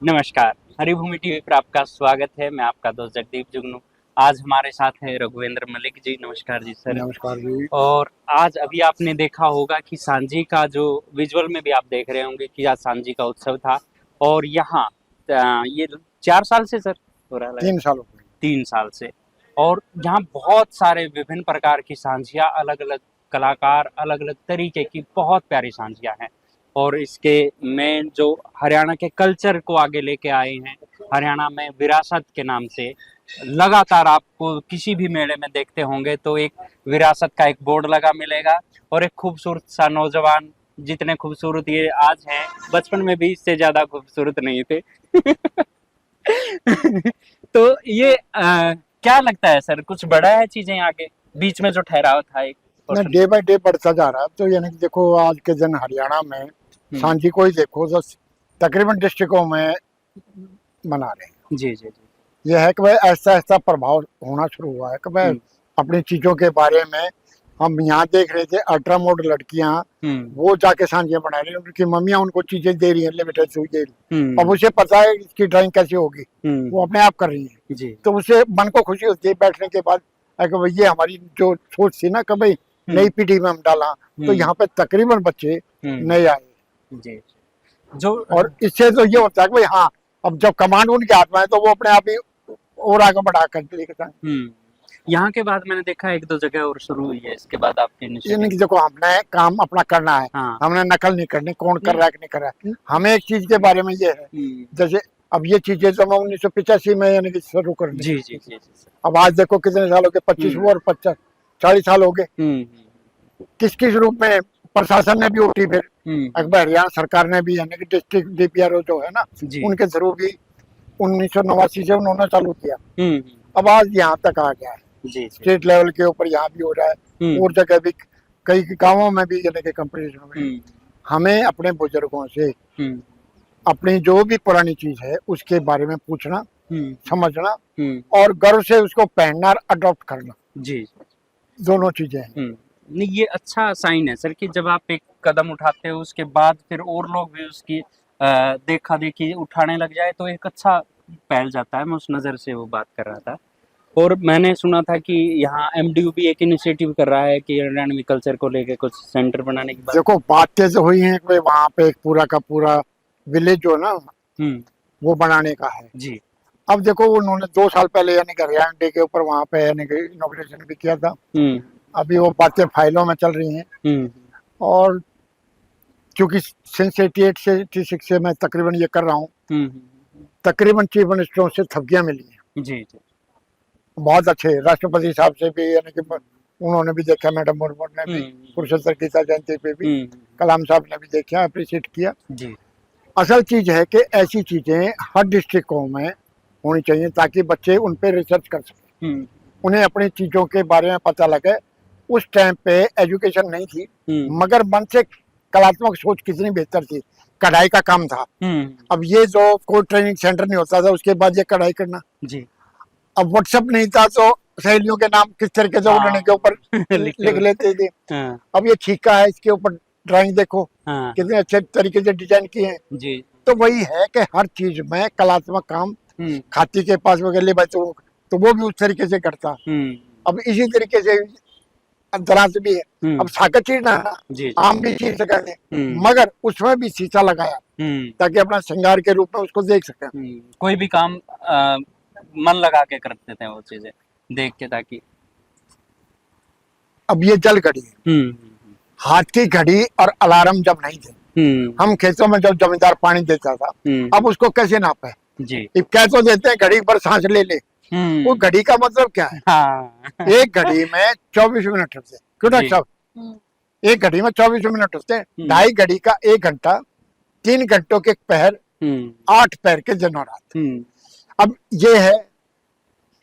नमस्कार। हरिभूमि टीवी पर आपका स्वागत है। मैं आपका दोस्त जगदीप जुगनू। आज हमारे साथ है रघुवेंद्र मलिक जी। नमस्कार जी सर। नमस्कार जी। और आज अभी आपने देखा होगा कि सांझी का जो विजुअल में भी आप देख रहे होंगे कि आज सांझी का उत्सव था और यहाँ ये 4 साल से सर हो रहा है 3 साल हो गए। 3 साल से। और यहाँ बहुत सारे विभिन्न प्रकार की सांझियाँ, अलग-अलग कलाकार, अलग-अलग तरीके की बहुत प्यारी सांझियाँ हैं। और इसके मेन जो हरियाणा के कल्चर को आगे लेके आए हैं, हरियाणा में विरासत के नाम से लगातार आपको किसी भी मेले में देखते होंगे तो एक विरासत का एक बोर्ड लगा मिलेगा और एक खूबसूरत सा नौजवान, जितने खूबसूरत ये आज हैं, बचपन में भी इससे ज़्यादा खूबसूरत नहीं थे। तो ये क्या लगता है सर, कुछ बड़ा है चीज़ें आगे? बीच में जो ठहराव था एक ना डे बाय डे बढ़ता जा रहा है। तो यानी कि देखो आज के दिन हरियाणा में सांझी को ही देखो तो तकरीबन डिस्ट्रिक्टों में मना रहे हैं। जी, जी, जी। यह है कि भाई ऐसा ऐसा प्रभाव होना शुरू हुआ है कि भाई अपनी चीजों के बारे में हम यहाँ देख रहे थे अल्ट्रा मॉडल लड़कियां वो जाके सांझियां बना रही हैं, उनकी मम्मियां उनको चीजें दे रही हैं लिमिटेड सुई दे रही। अब उसे पता है इसकी ड्राइंग कैसे होगी, वो अपने आप कर रही है। जी। तो उसे मन को खुशी होती है बैठने के बाद कि ये हमारी जो सोच थी ना कि भाई नई पीढ़ी में हम डाला, तो यहाँ पे तकरीबन बच्चे नए आए। जी। जो और इससे तो ये होता है कि भाई हाँ अब जब कमांड उनके हाथ में है तो वो अपने आप ही और आगे बढ़ा कर लेके जाए। यहाँ के बाद मैंने देखा 1-2 जगह और शुरू हुई है इसके बाद आपकी यानी कि देखो हमने काम अपना करना है। हाँ। हमने नकल नहीं करनी कौन कर रहा है कि नहीं कर रहा है। हमें एक चीज के बारे में ये है जैसे अब ये चीजें तो मैं 1985 में यानी कि शुरू कर दी। जी, जी, जी, जी। अब आज देखो कितने साल हो गए, 25 और 50 40 साल हो गए। किस किस रूप में प्रशासन ने भी उठी, फिर अकबर हरियाणा सरकार ने भी यानी कि डिस्ट्रिक्ट डीपीआरओ जो है ना उनके थ्रू भी 1989 से उन्होंने चालू किया। अब आज यहाँ तक आ गया है। जी, स्टेट लेवल के ऊपर यहाँ भी हो रहा है और जगह भी कई गांवों में भी यानी कि कंपटीशन में। हमें अपने बुजुर्गों से अपनी जो भी पुरानी चीज है उसके बारे में पूछना, समझना और गर्व से उसको पहनना और अडॉप्ट करना। जी। दोनों चीजें हैं। नहीं, ये अच्छा साइन है सर कि जब आप एक कदम उठाते हो उसके बाद फिर और लोग भी उसकी देखा देखी उठाने लग जाए तो एक अच्छा पहल जाता है। मैं उस नज़र से वो बात कर रहा था। और मैंने सुना था कि यहाँ एमडीयू भी एक इनिशिएटिव कर रहा है कि हरियाणवी कल्चर को लेके कुछ सेंटर बनाने की बात। देखो बातें तो हुई हैं कि वहाँ पे एक पूरा का पूरा विलेज जो ना वो बनाने का है। जी। अब देखो उन्होंने 2 साल पहले यानी कि हरियाणा डे के ऊपर वहाँ पे यानी कि इनॉग्रेशन भी किया था। अभी वो बातें फाइलों में चल रही हैं। और क्योंकि सिंस 88 से 86 से मैं तकरीबन ये कर रहा हूँ, तकरीबन चीफ मिनिस्टरों से थपकियां मिली हैं। जी, जी। बहुत अच्छे राष्ट्रपति साहब से भी यानी कि उन्होंने भी देखा, मैडम मुर्मू ने भी कुरुक्षेत्र गीता जयंती पे भी कलाम साहब ने भी देखा, अप्रिशिएट किया। जी। असल चीज है कि ऐसी चीजें हर डिस्ट्रिक्टों में होनी चाहिए ताकि बच्चे उन पे रिसर्च कर सकें, उन्हें अपनी चीजों के बारे में पता लगे। उस टाइम पे एजुकेशन नहीं थी मगर मन से कलात्मक सोच कितनी बेहतर थी, कढ़ाई का काम था। अब ये जो कोई ट्रेनिंग सेंटर नहीं होता था उसके बाद ये कढ़ाई करना। जी। अब व्हाट्सएप नहीं था तो सहेलियों के नाम किस तरीके से उड़ने के ऊपर लिख लेते थे। अब ये ठीका है, इसके ऊपर ड्राइंग देखो कितने अच्छे तरीके से डिजाइन किए हैं। जी। तो वही है कि हर चीज में कलात्मक काम खाती के पास वगैरह तो वो भी उस तरीके से करता। अब इसी तरीके से दराज भी है। अब साकर चीरना आम भी चीर सकेंगे मगर उसमें भी शीशा लगाया ताकि अपना श्रृंगार के रूप में उसको देख सके। कोई भी काम मन लगा के करते थे वो चीजें देख के, ताकि अब ये जल घड़ी है, हाथ की घड़ी और अलार्म जब नहीं थे, हम खेतों में जब जमींदार पानी देता था, अब उसको कैसे नापे जी? कह तो देते हैं घड़ी पर सांस ले ले, वो घड़ी का मतलब क्या है? हाँ। एक घड़ी में 24 मिनट होते, क्यों डॉक्टर साहब? एक घड़ी में 24 मिनट होते हैं, 2.5 घड़ी का 1 घंटा, 3 घंटों के पहर, 8 पैर के दिन और रात। अब ये है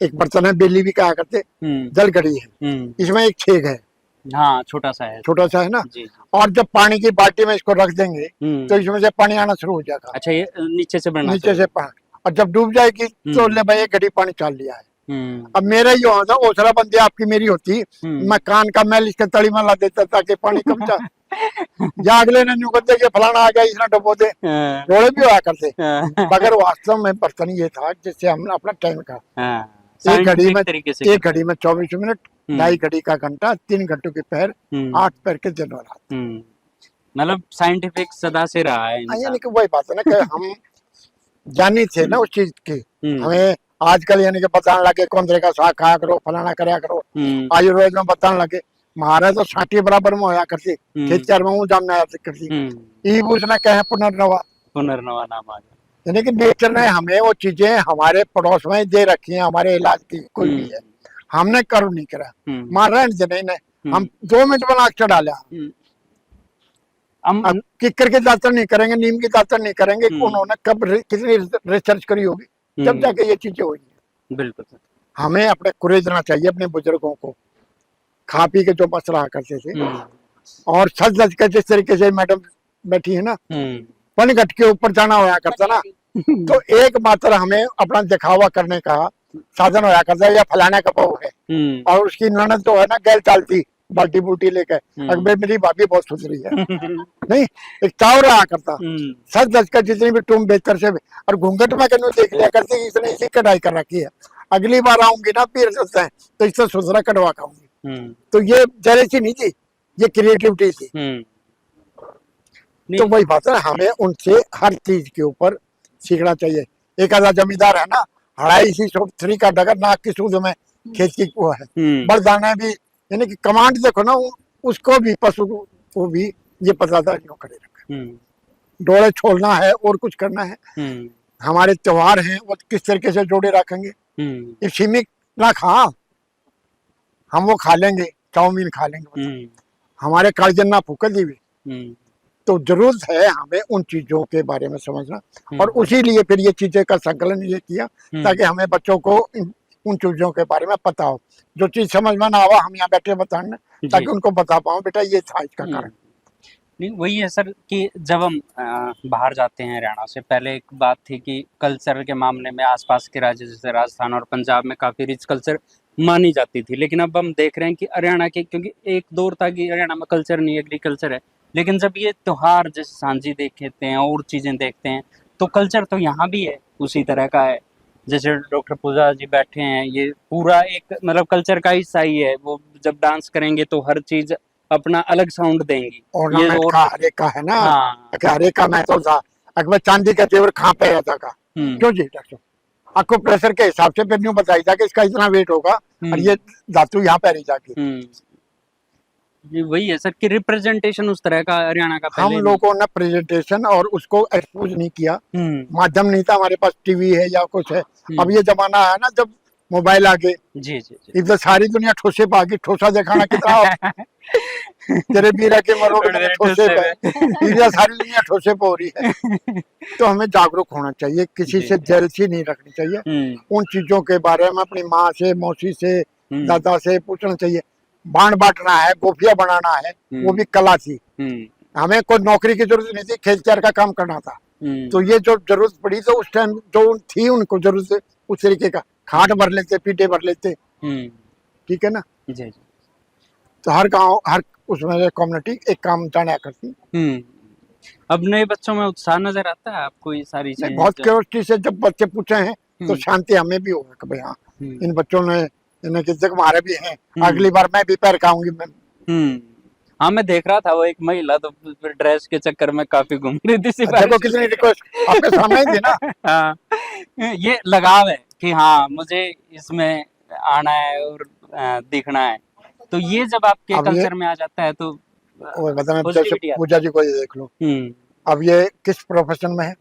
एक बर्तन है, बेली भी कहा करते, जल घड़ी है, इसमें एक छेद है। हाँ, छोटा सा है, छोटा सा है ना जी। और जब पानी की बाल्टी में इसको रख देंगे तो इसमें से पानी आना शुरू हो जाएगा। अच्छा, ये नीचे से नीचे से पानी, और जब डूब जाएगी तो ले भाई 1 घड़ी पानी चाल लिया है। अब मेरा ही होता, ओसरा बंदी आपकी मेरी होती, मैं कान का मैल इसके तली में ला देता ताकि पानी कम जा। या अगले ने न्यू करते कि फलाना आ गया इसने डबो दे, रोड़े भी होया करते। मगर वास्तव में बर्तन ये था जिससे हमने अपना टाइम का एक घड़ी में 24 मिनट, 2.5 घड़ी का घंटा, 3 घंटों के पैर, 8 पैर के दिन और रात। मतलब साइंटिफिक सदा से रहा है यानी कि वही बात है ना कि हम जानी थे ना उस चीज की। हमें आजकल यानी कि बताने लगे कौन तरह का साग खाया करो, फलाना कराया करो, आयुर्वेद में बताने लगे। महाराज तो 60 बराबर में होया करती, खेत चार में जामने आया करती। ई उसने कहे पुनर्नवा नाम आ गया। यानी कि नेचर ने हमें वो चीजें हमारे पड़ोस में दे रखी हैं हमारे इलाज की, कोई भी है हमने कर नहीं करा, मार नहीं हम 2 मिनट बना के चढ़ा लिया। अब किक्कर के दातन नहीं करेंगे, नीम की दातन नहीं करेंगे, उन्होंने कब कितनी रिसर्च करी होगी जब जाके ये चीजें हुई है। बिल्कुल हमें अपने कुरेदना चाहिए अपने बुजुर्गों को, खा पी के जो बस रहा करते थे और सच सच के जिस तरीके से मैडम बैठी है ना, पनघट के ऊपर जाना होया करता ना, तो एक मात्र हमें अपना दिखावा करने का साधन होया करता है, या फलाने का बहू है और उसकी ननद तो है ना गैल चालती बाल्टी बूटी लेकर, अकबर मेरी भाभी बहुत सुधरी है नहीं, एक चाव रहा करता सच दस का जितनी भी तुम बेहतर से, और घूंघट में कहीं देख लिया करती इसने इसी कढ़ाई कर रखी है, अगली बार आऊंगी ना पीर सकते हैं तो इससे सुधरा कटवा खाऊंगी। तो ये जरेसी नहीं थी, ये क्रिएटिविटी थी। तो वही बात है, हमें उनसे हर चीज के ऊपर सीखना चाहिए। एक आधा जमींदार है ना, 2.5 का डगर नाक की सूद में खेत की वो है, बरदाना भी यानी कि कमांड देखो ना, उसको भी पशु को भी ये पता था क्यों करे रखा, डोले छोड़ना है और कुछ करना है। हमारे त्योहार हैं वो किस तरीके से जोड़े रखेंगे। सीमित ना खा, हम वो खा लेंगे, चाउमीन खा लेंगे, हमारे कालजन ना फूके दीवे। तो जरूरत है हमें उन चीजों के बारे में समझना, और उसी लिए फिर ये चीजें का संकलन ये किया ताकि हमें बच्चों को उन चीजों के बारे में पता हो। जो चीज समझ में ना आवा हम यहाँ बैठे बताने ताकि उनको बता पाऊँ बेटा ये था इसका कारण। नहीं वही है सर कि जब हम बाहर जाते हैं हरियाणा से, पहले एक बात थी कि कल्चर के मामले में आसपास के राज्य जैसे राजस्थान और पंजाब में काफ़ी रिच कल्चर मानी जाती थी, लेकिन अब हम देख रहे हैं कि हरियाणा के, क्योंकि एक दौर था कि हरियाणा में कल्चर नहीं एग्रीकल्चर है, लेकिन जब ये त्योहार जैसे सांझी देखते हैं और चीज़ें देखते हैं तो कल्चर तो यहाँ भी है उसी तरह का है। जैसे डॉक्टर पूजा जी बैठे हैं, ये पूरा एक मतलब कल्चर का हिस्सा ही है। वो जब डांस करेंगे तो हर चीज अपना अलग साउंड देंगी। ये और हरे का है ना, हरे का मैं तो था अकबर चांदी का जेवर कहाँ पे रहता का, क्यों जी डॉक्टर आपको प्रेशर के हिसाब से फिर न्यू बताई था कि इसका इतना वेट होगा और ये धातु यहाँ पे रही जाके। वही है सर कि रिप्रेजेंटेशन उस तरह का हरियाणा का हम लोगों ने प्रेजेंटेशन और उसको एक्सपोज नहीं किया, माध्यम नहीं था हमारे पास, टीवी है या कुछ है। अब ये जमाना है ना जब मोबाइल आ गए, जी जी जी, इधर सारी दुनिया ठोसे पे आ गई, ठोसा दिखाना कितना तेरे बीरा के मरोगे ठोसे पे, इधर सारी दुनिया ठोसे पे हो रही है। तो हमें जागरूक होना चाहिए, किसी से जेलसी नहीं रखनी चाहिए, उन चीजों के बारे में अपनी माँ से, मौसी से, दादा से पूछना चाहिए। बांट बांटना है, गोफिया बनाना है, वो भी कला थी। हमें कोई नौकरी की जरूरत नहीं थी, खेत का काम करना था। तो ये जो जरूरत पड़ी तो उस टाइम जो थी उनको जरूरत उस तरीके का खाट भर लेते, पीटे भर लेते, ठीक है ना जी जी। तो हर गांव हर उसमें कम्युनिटी एक काम जाना करती। अब नए बच्चों में उत्साह नजर आता है आपको ये सारी चीजें? बहुत क्यूरियोसिटी से जब बच्चे पूछे हैं तो शांति हमें भी होगा कि भाई हाँ इन बच्चों ने इन्हें की हमारे भी हैं, अगली बार मैं भी पैर खाऊंगी। हाँ मैं देख रहा था वो एक महिला तो ड्रेस के चक्कर में काफी घूम रही थी। देखो कितनी रिक्वेस्ट आपके सामने ही थी ना। हाँ ये लगाव है कि हाँ मुझे इसमें आना है और दिखना है, तो ये जब आपके कल्चर में आ जाता है तो पूजा जी को ये देख लो, अब ये किस प्रोफेशन में है,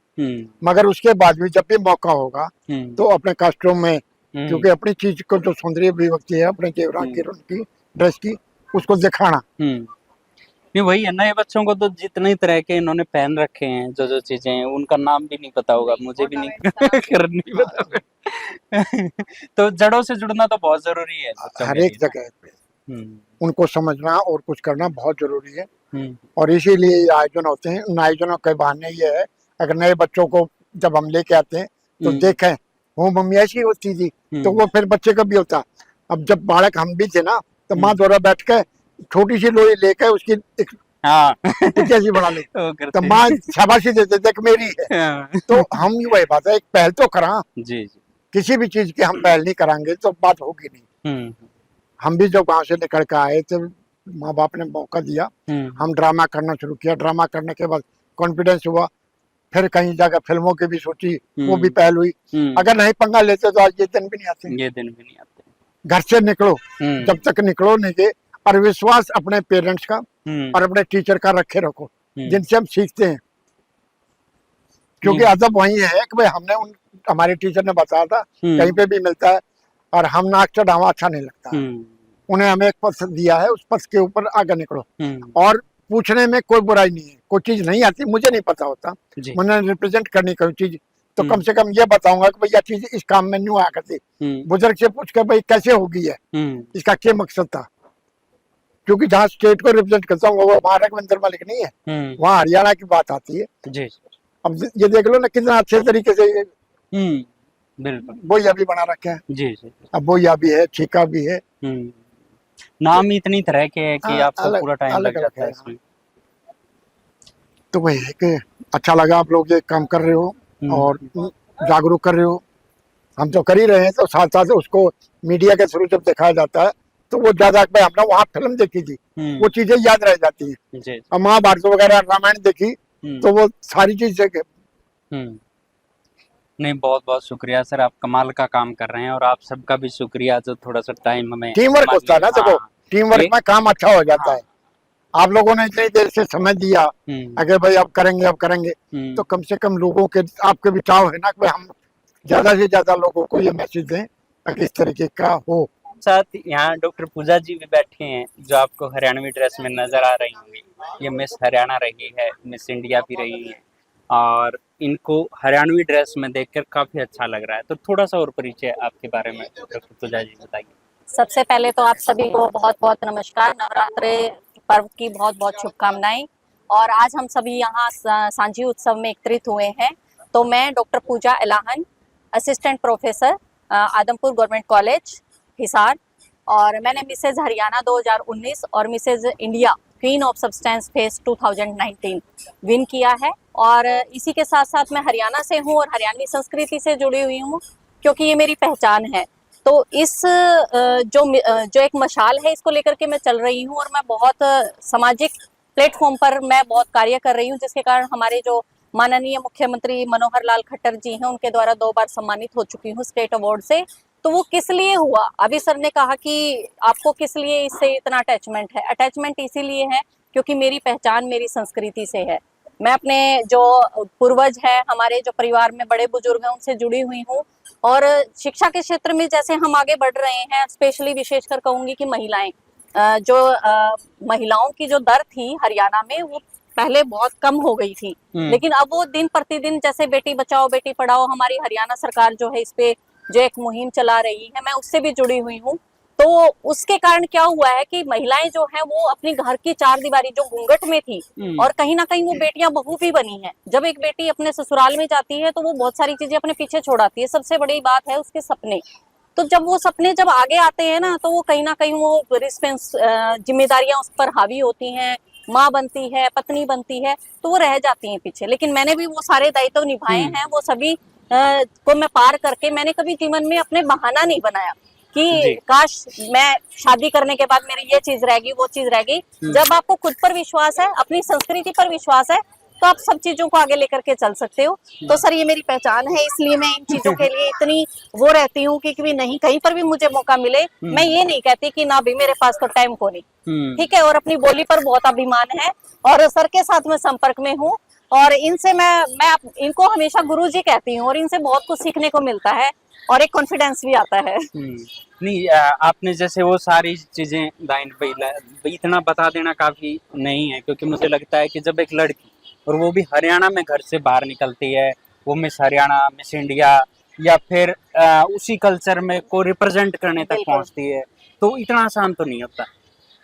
मगर उसके बाद भी जब भी मौका होगा तो अपने कॉस्ट्यूम में, क्योंकि अपनी चीज को जो सौंदर्य अभिव्यक्ति है अपने जेवरात की, उनकी ड्रेस की, उसको दिखाना। नहीं वही है, नए बच्चों को तो जितने तरह के इन्होंने पहन रखे हैं जो जो चीजें हैं उनका नाम भी नहीं पता होगा, मुझे भी नहीं नहीं पता। तो जड़ों से जुड़ना तो बहुत जरूरी है हर एक जगह पे उनको समझना और कुछ करना बहुत जरूरी है। और इसीलिए आयोजन होते हैं। उन आयोजनों के बहाने ये है, अगर नए बच्चों को जब हम लेके आते हैं तो देखें वो मम्मी ऐसी होती थी, तो वो फिर बच्चे का भी होता। अब जब बालक हम भी थे ना, तो माँ द्वारा बैठ के छोटी सी लोई लेकर उसकी एक हाँ ऐसी बना ली, वो तो करते माँ शाबाशी देते थे कि मेरी है। हाँ। तो हम वही बात है, एक पहल तो करा, जी जी। किसी भी चीज की हम पहल नहीं कराएंगे तो बात होगी नहीं। हम्म हम भी जब गांव से निकल के आए तो माँ बाप ने मौका दिया, हम ड्रामा करना शुरू किया। ड्रामा करने के बाद कॉन्फिडेंस हुआ, फिर कहीं जाकर फिल्मों की भी सोची, वो भी पहल हुई। अगर नहीं पंगा लेते तो आज ये दिन भी नहीं आते। ये दिन भी नहीं आते। घर से निकलो, जब तक निकलो नहीं के, और विश्वास अपने पेरेंट्स का और अपने टीचर का रखे रखो, जिनसे हम सीखते हैं। क्योंकि अदब वही है कि भाई हमने हमारे टीचर ने बताया था, कहीं पे भी मिलता है और हम नाक चढ़ावा अच्छा नहीं लगता। उन्हें हमें एक पथ दिया है, उस पथ के ऊपर आगे निकलो। और पूछने में कोई बुराई नहीं है। कोई चीज नहीं आती, मुझे नहीं पता होता, मैंने रिप्रेजेंट करनी कोई चीज, तो कम से कम ये बताऊंगा कि भैया चीज इस काम में नहीं आ करती। बुजुर्ग से पूछ कर भाई कैसे होगी है, इसका क्या मकसद था। क्योंकि जहाँ स्टेट को रिप्रेजेंट करता हूँ वो वहाँ रघुविंदर मलिक नहीं है, वहाँ हरियाणा की बात आती है। जी। अब ये देख लो ना कितना अच्छे तरीके से बिल्कुल बोया भी बना रखे हैं। जी जी। अब बोया भी है, छीका भी है, नाम इतनी तरह के है कि आपको पूरा टाइम लग जाता है इसमें। तो वही है कि अच्छा लगा आप लोग ये काम कर रहे हो और जागरूक कर रहे हो। हम तो कर ही रहे हैं, तो साथ साथ उसको मीडिया के थ्रू जब दिखाया जाता है तो वो ज्यादा, हमने वहाँ फिल्म देखी थी, वो चीजें याद रह जाती है। और महाभारत वगैरह रामायण देखी तो वो सारी चीजें। नहीं, बहुत बहुत शुक्रिया सर, आप कमाल का काम कर रहे हैं। और आप सबका भी शुक्रिया जो थोड़ा सा टाइम हमें, टीम वर्क होता है ना, देखो टीम वर्क में काम अच्छा हो जाता है। आप लोगों ने इतनी देर से समय दिया, अगर भाई अब करेंगे अब करेंगे, तो कम से कम लोगों के, आपके भी चाव है ना कि हम ज्यादा से ज्यादा लोगों को ये मैसेज दें ताकि इस तरीके का हो। साथ यहाँ डॉक्टर पूजा जी भी बैठे हैं जो आपको हरियाणवी ड्रेस में नजर आ रही होंगी। ये मिस हरियाणा रही है, मिस इंडिया भी रही है, और इनको हरियाणवी ड्रेस में देखकर काफी अच्छा लग रहा है। तो थोड़ा सा और परिचय आपके बारे में डॉक्टर पूजा जी बताइए। सबसे पहले तो आप सभी को बहुत बहुत नमस्कार, नवरात्रि पर्व की बहुत बहुत शुभकामनाएं। और आज हम सभी यहाँ सांझी उत्सव में एकत्रित हुए हैं। तो मैं doctor Pooja Ilahan, assistant professor, Adampur government college Hisar, और मैंने मिसेज हरियाणा 2019 और Mrs India queen of substance face 2019 win किया है। और इसी के साथ साथ मैं हरियाणा से हूँ और हरियाणवी संस्कृति से जुड़ी हुई हूँ, क्योंकि ये मेरी पहचान है। तो इस जो एक मशाल है, इसको लेकर के मैं चल रही हूँ। और मैं बहुत सामाजिक प्लेटफॉर्म पर मैं बहुत कार्य कर रही हूँ, जिसके कारण हमारे जो माननीय मुख्यमंत्री मनोहर लाल खट्टर जी हैं, उनके द्वारा 2 बार सम्मानित हो चुकी हूँ स्टेट अवार्ड से। तो वो किस लिए हुआ, अभी सर ने कहा कि आपको किस लिए इससे इतना अटैचमेंट है। अटैचमेंट इसीलिए है क्योंकि मेरी पहचान मेरी संस्कृति से है। मैं अपने जो पूर्वज है, हमारे जो परिवार में बड़े बुजुर्ग हैं, उनसे जुड़ी हुई हूँ। और शिक्षा के क्षेत्र में जैसे हम आगे बढ़ रहे हैं, स्पेशली विशेषकर कहूंगी कि महिलाएं, महिलाओं की जो दर थी हरियाणा में, वो पहले बहुत कम हो गई थी, लेकिन अब वो दिन प्रतिदिन, जैसे बेटी बचाओ बेटी पढ़ाओ, हमारी हरियाणा सरकार जो है इस पे जो एक मुहिम चला रही है, मैं उससे भी जुड़ी हुई हूँ। तो उसके कारण क्या हुआ है कि महिलाएं जो हैं वो अपनी घर की 4 दीवारी जो घूंघट में थी, और कहीं ना कहीं वो बेटियां बहू भी बनी हैं। जब एक बेटी अपने ससुराल में जाती है तो वो बहुत सारी चीजें अपने पीछे छोड़ाती है। सबसे बड़ी बात है उसके सपने। तो जब वो सपने जब आगे आते हैं ना, तो वो कहीं ना कहीं वो जिम्मेदारियां उस पर हावी होती हैं, माँ बनती है, पत्नी बनती है, तो वो रह जाती हैं पीछे। लेकिन मैंने भी वो सारे दायित्व निभाए हैं, वो सभी को मैं पार करके मैंने कभी जीवन में अपने बहाना नहीं बनाया कि काश मैं शादी करने के बाद मेरी ये चीज रहेगी वो चीज रहेगी। जब आपको खुद पर विश्वास है, अपनी संस्कृति पर विश्वास है, तो आप सब चीजों को आगे लेकर के चल सकते हो। तो सर ये मेरी पहचान है, इसलिए मैं इन चीजों के लिए इतनी वो रहती हूँ कि नहीं, कहीं पर भी मुझे मौका मिले, मैं ये नहीं कहती कि ना भी मेरे पास तो टाइम को नहीं, ठीक है। और अपनी बोली पर बहुत अभिमान है, और सर के साथ मैं संपर्क में हूँ, और इनसे मैं इनको हमेशा गुरुजी कहती हूँ, और इनसे बहुत कुछ सीखने को मिलता है और एक कॉन्फिडेंस भी आता है। नहीं, आपने जैसे वो सारी चीजें दाइन पे इतना बता देना काफी नहीं है, क्योंकि मुझे लगता है कि जब एक लड़की, और वो भी हरियाणा में घर से बाहर निकलती है, वो मिस हरियाणा, मिस इंडिया, या फिर उसी कल्चर में को रिप्रेजेंट करने तक पहुंचती है, तो इतना आसान तो नहीं होता।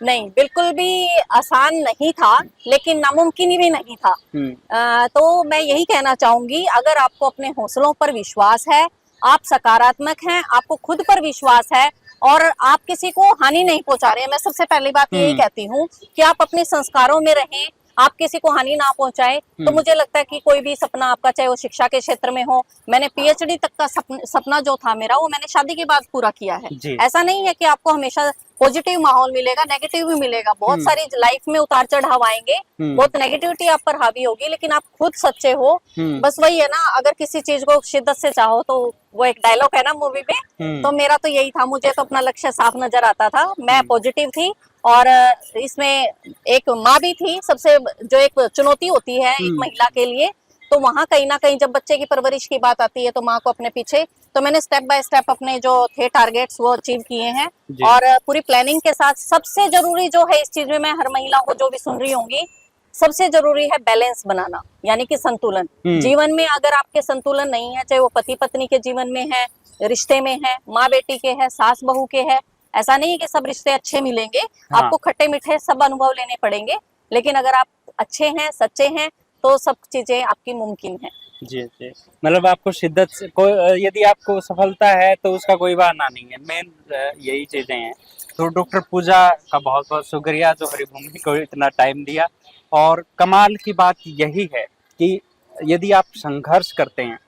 नहीं, बिल्कुल भी आसान नहीं था, लेकिन नामुमकिन भी नहीं था। तो मैं यही कहना चाहूंगी, अगर आपको अपने हौसलों पर विश्वास है, आप सकारात्मक हैं, आपको खुद पर विश्वास है और आप किसी को हानि नहीं पहुंचा रहे हैं। मैं सबसे पहली बात यही कहती हूँ कि आप अपने संस्कारों में रहें, आप किसी को हानि ना पहुंचाएं। तो मुझे लगता है कि कोई भी सपना आपका, चाहे वो शिक्षा के क्षेत्र में हो, मैंने पीएचडी तक का सपना जो था मेरा, वो मैंने शादी के बाद पूरा किया है। ऐसा नहीं है कि आपको हमेशा पॉजिटिव माहौल मिलेगा, नेगेटिव भी मिलेगा। बहुत सारी लाइफ में उतार चढ़ाव आएंगे, बहुत नेगेटिविटी आप पर हावी होगी, लेकिन आप खुद सच्चे हो। बस वही है ना, अगर किसी चीज को शिद्दत से चाहो तो वो एक डायलॉग है ना मूवी में, तो मेरा तो यही था। मुझे तो अपना लक्ष्य साफ नजर आता था, मैं पॉजिटिव थी और इसमें एक माँ भी थी। सबसे जो एक चुनौती होती है एक महिला के लिए, तो वहां कहीं ना कहीं जब बच्चे की परवरिश की बात आती है तो माँ को अपने पीछे, तो मैंने स्टेप बाय स्टेप अपने जो थे टारगेट्स वो अचीव किए हैं और पूरी प्लानिंग के साथ। सबसे जरूरी जो है इस चीज में, मैं हर महिला को जो भी सुन रही होंगी, सबसे जरूरी है बैलेंस बनाना, यानी कि संतुलन। जीवन में अगर आपके संतुलन नहीं है, चाहे वो पति पत्नी के जीवन में है, रिश्ते में है, माँ बेटी के है, सास बहू के है, ऐसा नहीं है कि सब रिश्ते अच्छे मिलेंगे। आपको खट्टे मीठे सब अनुभव लेने पड़ेंगे, लेकिन अगर आप अच्छे हैं, सच्चे हैं, तो सब चीजें आपकी मुमकिन है। जी जी, मतलब आपको शिद्दत से यदि आपको सफलता है तो उसका कोई बहाना नहीं है। मेन यही चीजें हैं। तो डॉक्टर पूजा का बहुत बहुत शुक्रिया जो हरिभूमि को इतना टाइम दिया। और कमाल की बात यही है कि यदि आप संघर्ष करते हैं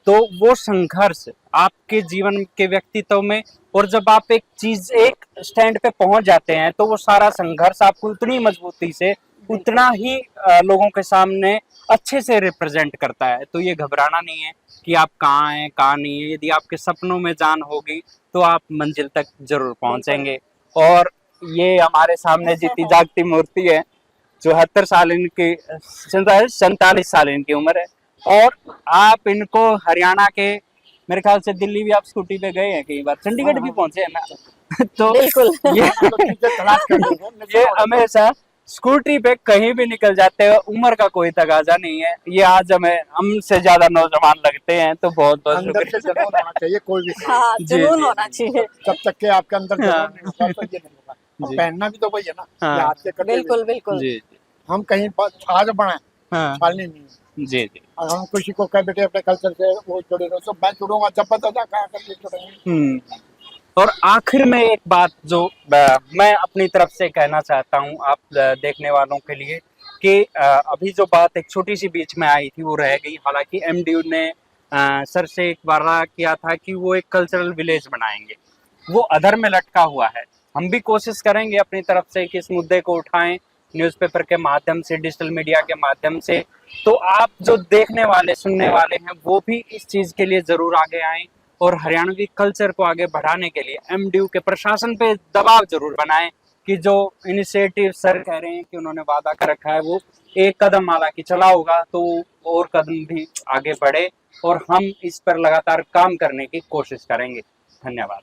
तो वो संघर्ष आपके जीवन के व्यक्तित्व में, और जब आप एक चीज एक स्टैंड पे पहुंच जाते हैं तो वो सारा संघर्ष आपको उतनी मजबूती से, उतना ही लोगों के सामने अच्छे से रिप्रेजेंट करता है। तो ये घबराना नहीं है कि आप कहाँ हैं कहाँ नहीं है। यदि आपके सपनों में जान होगी तो आप मंजिल तक जरूर पहुंचेंगे। और ये हमारे सामने जीती जागती मूर्ति है। 74 साल इनकी, 47 साल इनकी उम्र है। और आप इनको हरियाणा के, मेरे ख्याल से दिल्ली भी आप स्कूटी पे गए हैं कई बार, चंडीगढ़ भी पहुंचे हैं ना। तो बिल्कुल ये हमेशा स्कूटी पे कहीं भी निकल जाते हैं। उम्र का कोई तगाजा नहीं है। ये आज हमें हमसे ज्यादा नौजवान लगते हैं। तो बहुत बहुत अंदर से जुनून होना चाहिए कोई भी। हाँ, जुनून होना चाहिए। जब तक के आपके अंदर जुनून नहीं होगा तो ये नहीं होगा। और पहनना भी तो वही है ना, ये हाथ से कटे। बिल्कुल बिल्कुल। जी हम कहीं छाज बनाए, छालनी नहीं है। जी जी। और हम किसी को कह बेटे अपने कल्चर से वो जुड़े रहो, तो मैं जुड़ूंगा जब पता था कहा करके जुड़ेंगे। और आखिर में एक बात जो मैं अपनी तरफ से कहना चाहता हूँ आप देखने वालों के लिए, कि अभी जो बात एक छोटी सी बीच में आई थी वो रह गई। हालांकि एमडीयू ने सर से एक वादा किया था कि वो एक कल्चरल विलेज बनाएंगे, वो अधर में लटका हुआ है। हम भी कोशिश करेंगे अपनी तरफ से कि इस मुद्दे को उठाएं, न्यूज़पेपर के माध्यम से, डिजिटल मीडिया के माध्यम से। तो आप जो देखने वाले सुनने वाले हैं वो भी इस चीज़ के लिए ज़रूर आगे आएँ और हरियाणवी कल्चर को आगे बढ़ाने के लिए एमडीयू के प्रशासन पे दबाव जरूर बनाएं कि जो इनिशिएटिव सर कह रहे हैं कि उन्होंने वादा कर रखा है वो एक कदम हालांकि चला होगा तो और कदम भी आगे बढ़े और हम इस पर लगातार काम करने की कोशिश करेंगे। धन्यवाद।